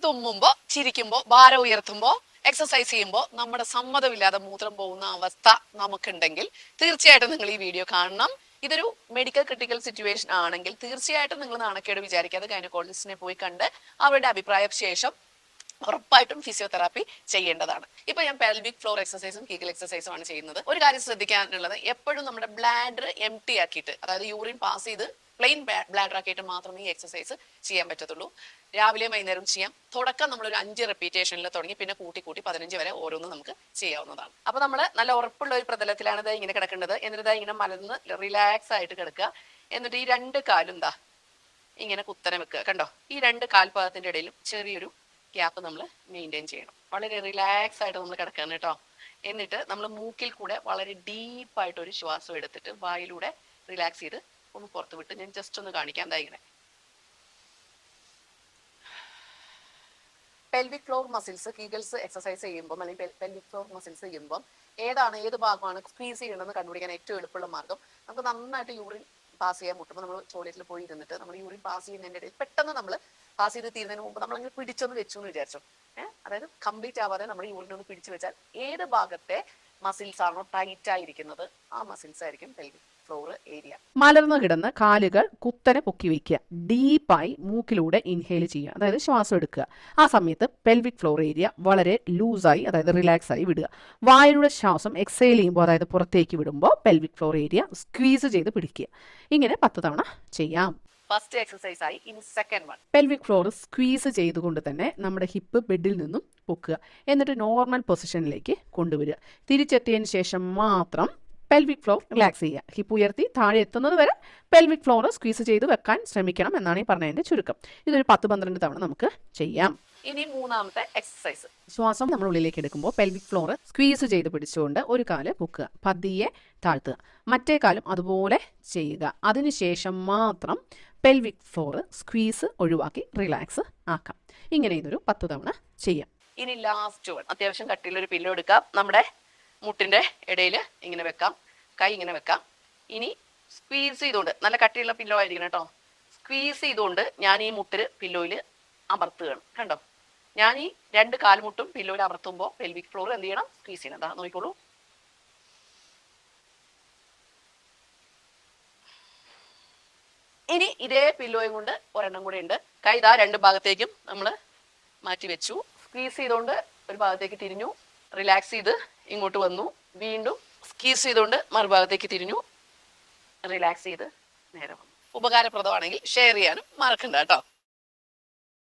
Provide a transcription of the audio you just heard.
തുമ്മുമ്പോ, ചിരിക്കുമ്പോ, ഭാരം ഉയർത്തുമ്പോ, എക്സസൈസ് ചെയ്യുമ്പോൾ നമ്മുടെ സമ്മതമില്ലാതെ മൂത്രം പോകുന്ന അവസ്ഥ നമുക്കുണ്ടെങ്കിൽ തീർച്ചയായിട്ടും നിങ്ങൾ ഈ വീഡിയോ കാണണം. ഇതൊരു മെഡിക്കൽ ക്രിട്ടിക്കൽ സിറ്റുവേഷൻ ആണെങ്കിൽ തീർച്ചയായിട്ടും നിങ്ങൾ നാണക്കേട് വിചാരിക്കാതെ ഗൈനക്കോളജിസ്റ്റിനെ പോയി കണ്ട് അവരുടെ അഭിപ്രായ ശേഷം ഉറപ്പായിട്ടും ഫിസിയോതെറാപ്പി ചെയ്യേണ്ടതാണ്. ഇപ്പൊ ഞാൻ പെൽവിക് ഫ്ലോർ എക്സസൈസും കീഗൽ എക്സസൈസും ആണ് ചെയ്യുന്നത്. ഒരു കാര്യം ശ്രദ്ധിക്കാനുള്ളത്, എപ്പോഴും നമ്മുടെ ബ്ലാഡർ എംപ്റ്റി ആക്കിയിട്ട്, അതായത് യൂറിൻ പാസ് ചെയ്ത് പ്ലെയിൻ ബ്ലാഡർ ആക്കിയിട്ട് മാത്രമേ ഈ എക്സസൈസ് ചെയ്യാൻ പറ്റത്തുള്ളൂ. രാവിലെയും വൈകുന്നേരം ചെയ്യാം. തുടക്കം നമ്മൾ ഒരു 5 റെപ്പീറ്റേഷനിൽ തുടങ്ങി പിന്നെ കൂട്ടി 15 വരെ ഓരോന്നും നമുക്ക് ചെയ്യാവുന്നതാണ്. അപ്പൊ നമ്മൾ നല്ല ഉറപ്പുള്ള ഒരു പ്രതലത്തിലാണ് ഇത് ഇങ്ങനെ കിടക്കേണ്ടത്. എന്നിട്ട് ഇങ്ങനെ മലർന്ന് റിലാക്സ് ആയിട്ട് കിടക്കുക. എന്നിട്ട് ഈ 2 കാലും ഇങ്ങനെ കുത്തനെ വെക്കുക. കണ്ടോ, ഈ 2 കാൽപാദത്തിന്റെ ഇടയിലും ചെറിയൊരു ഗ്യാപ്പ് നമ്മൾ മെയിൻറ്റെയിൻ ചെയ്യണം. വളരെ റിലാക്സ് ആയിട്ട് നമ്മൾ കിടക്കണം കേട്ടോ. എന്നിട്ട് നമ്മൾ മൂക്കിൽ കൂടെ വളരെ ഡീപ്പായിട്ട് ഒരു ശ്വാസം എടുത്തിട്ട് വായിലൂടെ റിലാക്സ് ചെയ്ത് ഒന്ന് പുറത്ത് വിട്ട് ഞാൻ ജസ്റ്റ് ഒന്ന് കാണിക്കാം. ഇങ്ങനെ pelvic floor muscles Kegels exercise ചെയ്യുമ്പോൾ അല്ലെങ്കിൽ പെൽവിക് ഫ്ലോർ മസിൽസ് ചെയ്യുമ്പോൾ ഏത് ഭാഗമാണ് സ്ക്വീസ് ചെയ്യണമെന്ന് കണ്ടുപിടിക്കാൻ ഏറ്റവും എളുപ്പമുള്ള മാർഗം, നമുക്ക് നന്നായിട്ട് യൂറിൻ പാസ് ചെയ്യാൻ മുട്ടുമ്പോൾ നമ്മൾ ടോയ്ലറ്റിൽ പോയി ഇരുന്നിട്ട് നമ്മൾ യൂറിൻ പാസ് ചെയ്യുന്നതിൻ്റെ ഇടയിൽ പെട്ടെന്ന് നമ്മൾ പാസ് ചെയ്ത് തീരുന്നതിന് മുമ്പ് നമ്മളങ്ങനെ പിടിച്ചൊന്ന് വെച്ചു എന്ന് വിചാരിച്ചു. അതായത് കംപ്ലീറ്റ് ആവാതെ നമ്മൾ യൂറിൻ ഒന്ന് പിടിച്ചു വെച്ചാൽ ഏത് ഭാഗത്തെ മസിൽസ് ആണോ ടൈറ്റ് ആയിരിക്കുന്നത് ആ മസിൽസ് ആയിരിക്കും പെൽവിക് ഫ്ലോർ ഏരിയ. മലർന്നു കിടന്ന് കാലുകൾ കുത്തനെ പൊക്കി വയ്ക്കുക. ഡീപ്പായി മൂക്കിലൂടെ ഇൻഹേൽ ചെയ്യുക, അതായത് ശ്വാസം എടുക്കുക. ആ സമയത്ത് പെൽവിക് ഫ്ലോർ ഏരിയ വളരെ ലൂസായി, അതായത് റിലാക്സ് ആയി വിടുക. വായിലൂടെ ശ്വാസം എക്സേൽ ചെയ്യുമ്പോൾ, അതായത് പുറത്തേക്ക് വിടുമ്പോൾ പെൽവിക് ഫ്ലോർ ഏരിയ സ്ക്വീസ് ചെയ്ത് പിടിക്കുക. ഇങ്ങനെ 10 തവണ ചെയ്യാം. ഫസ്റ്റ് എക്സസൈസ് ആയി. ഇനി second one. Pelvic floor squeeze ചെയ്തുകൊണ്ട് തന്നെ നമ്മുടെ ഹിപ്പ് ബെഡിൽ നിന്നും പൊക്കുക. എന്നിട്ട് നോർമൽ പൊസിഷനിലേക്ക് കൊണ്ടുവരിക. തിരിച്ചെത്തിയതിന് ശേഷം മാത്രം പെൽവിക് ഫ്ലോർ റിലാക്സ് ചെയ്യുക. ഹിപ്പ് ഉയർത്തി താഴെ എത്തുന്നത് വരെ പെൽവിക് ഫ്ലോർ സ്ക്വീസ് ചെയ്ത് വെക്കാൻ ശ്രമിക്കണം എന്നാണ് ഈ പറഞ്ഞതിന്റെ ചുരുക്കം. ഇതൊരു 10-12 തവണ നമുക്ക് ചെയ്യാം. ഇനി മൂന്നാമത്തെ എക്സസൈസ്. ശ്വാസം നമ്മൾ ഉള്ളിലേക്ക് എടുക്കുമ്പോൾ പെൽവിക് ഫ്ലോർ സ്ക്വീസ് ചെയ്ത് പിടിച്ചുകൊണ്ട് ഒരു കാല് പൊക്കുക, പതിയെ താഴ്ത്തുക. മറ്റേ കാലും അതുപോലെ ചെയ്യുക. അതിനുശേഷം മാത്രം പെൽവിക് ഫ്ലോർ സ്ക്വീസ് ഒഴിവാക്കി റിലാക്സ് ആക്കാം. ഇങ്ങനെ ഇതൊരു 10 തവണ ചെയ്യാം. ഇനി ലാസ്റ്റ് വൺ. അത്യാവശ്യം കട്ടിയുള്ളൊരു പില്ലോ എടുക്കാം. നമ്മുടെ മുട്ടിന്റെ ഇടയിൽ ഇങ്ങനെ വെക്കാം. കൈ ഇങ്ങനെ വെക്കാം. ഇനി സ്ക്വീസ് ചെയ്തുകൊണ്ട്, നല്ല കട്ടിയുള്ള പില്ലോ ആയിരിക്കണം കേട്ടോ. സ്ക്വീസ് ചെയ്തുകൊണ്ട് ഞാൻ ഈ മുട്ടിൽ പില്ലോയിൽ അമർത്തുകയാണ്. കണ്ടോ, ഞാൻ ഈ 2 കാൽമുട്ടും പില്ലോയിൽ അമർത്തുമ്പോൾ പെൽവിക് ഫ്ലോർ എന്ത് ചെയ്യണം, സ്ക്വീസ് ചെയ്യണം. അതാ നോക്കിക്കോളൂ. ഇനി ഇതേ പില്ലോയും കൊണ്ട് ഒരെണ്ണം കൂടെ ഉണ്ട്. കൈ 2 ഭാഗത്തേക്കും നമ്മൾ മാറ്റി വെച്ചു. സ്ക്വീസ് ചെയ്തുകൊണ്ട് ഒരു ഭാഗത്തേക്ക് തിരിഞ്ഞു, റിലാക്സ് ചെയ്ത് ഇങ്ങോട്ട് വന്നു, വീണ്ടും സ്ക്വീസ് ചെയ്തുകൊണ്ട് മറുഭാഗത്തേക്ക് തിരിഞ്ഞു, റിലാക്സ് ചെയ്ത് നേരെ വന്നു. ഉപകാരപ്രദമാണെങ്കിൽ ഷെയർ ചെയ്യാനും മറക്കണ്ട കേട്ടോ.